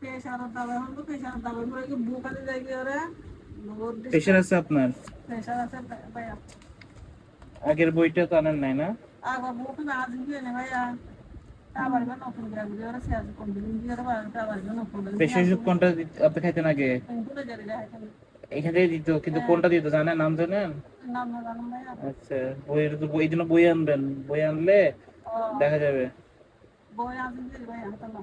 প্রেশারের দাবা হলো প্রেশারের দাবা করে কি বুকাতে যাই কি ওরে প্রেশার আছে আপনার? প্রেশার আছে ভাইয়া। আগের বইটা তো আনেন নাই না? আগর বুক না আজ দিয়ে নে ভাইয়া। আবার কেন নতুন করে বুঝে ওরা শেয়ার কোন দিন দিয়ে আবার কেন নতুন করে প্রেশার ওষুধ কোনটা আপনি খাইতেন আগে? ভুলে যাবে যায় এখান থেকে দিত, কিন্তু কোনটা দিত জানেন? নাম জানেন? নাম না জানো ভাইয়া। আচ্ছা, বইয়ের তো বই জন্য বই আনবেন, বই আনলে ও দেখা যাবে। বই আজ দিয়ে ভাইয়া তাহলে।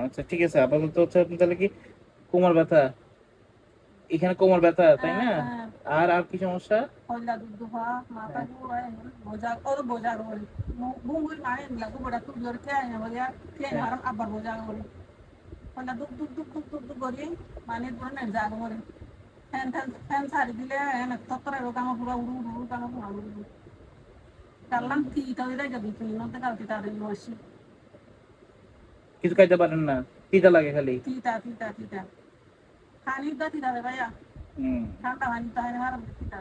আচ্ছা ঠিক আছে, আপাতত হচ্ছে আপনি তাহলে কি কোমর ব্যথা, এখানে কোমর ব্যথা তাই না? হ্যাঁ আর আর কি সমস্যা? হইলা দুধ হওয়া মাথা ঘুরায় বোঝা ওর বোঝা করে বুঙ্গুর মানে লাগু বড়া খুব জোর খেয়ে আয় বলিয়া খেয়ে হারাম আবার বোঝা করে হইলা দুধ দুধ দুধ দুধ দুধ দুধ করি মানে ধরে নেই যা করে ফ্যান ফ্যান ফ্যান ছাড়ি দিলে এনে তত্তরে কামা পুরা উড়ু উড়ু কামা পুরা উড়ু কারলাম তিতা দিলে যদি তুই নতে কালতি তাদের বসি কিছু খাইতে পারেন না, তিতা লাগে খালি? তিতা তিতা তিতা খানি দা তিতা রে ভাইয়া হুম। ঠান্ডা পানি তাহলে হারাম তিতা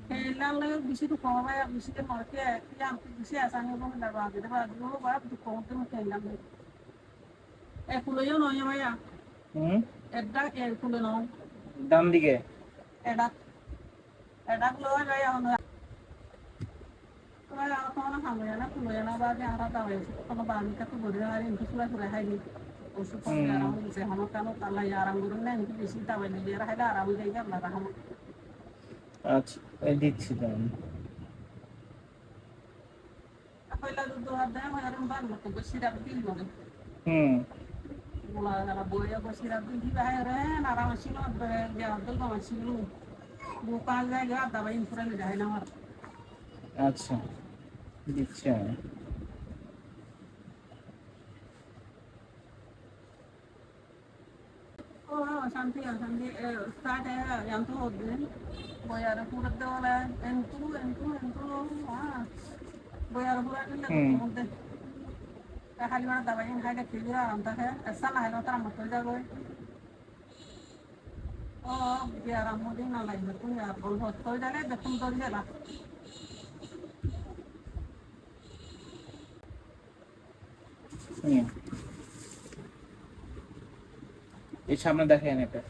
খেলাম লাগে বেশি তো কম ভাইয়া বেশিতে মরকে ইয়াম বেশি আসানি বলে না বাদে বাদে ও বাপ তো কম তো খেলাম একুলো নয় ভাইয়া হুম। এটা একুলো নয় ডান দিকে? এটা এটা গুলো ভাইয়া আমরা তোমার আর কোনো খামে না কুলো না বাদে আর দাও কোনো বানি কা তো বড় আর ইনকু সুরা সুরা খাইনি ওষুধ তো আরাম দিছে হামা কানো তালা আরাম করুন না ইনকু বেশি তাবে না এর হাইলা আরাম দেই গা না হামা আচ্ছা, এই দিচ্ছি দাম। কইলা দুধ হাত দেয় আমার বান মতো বেশি রাত দিল না হুম। bola la boya ko sira din di bahay re na ra masino be ya dul ko masino bukan ga ga da bayin furan ga na mar আচ্ছা, দিচ্ছি আমি। shanti start hai yang to din boya ra pura de wala entu boya ra pura din hmm. ko de খালি মানে দাবাই খাই দেখি দিরা আরাম থাকে এসা না হয় না তার মত যাবে ও বিয়ার আমদি না লাগবে তুমি আর বল হত যালে দেখুন তো যালা হুম। এই সামনে দেখেন এটা।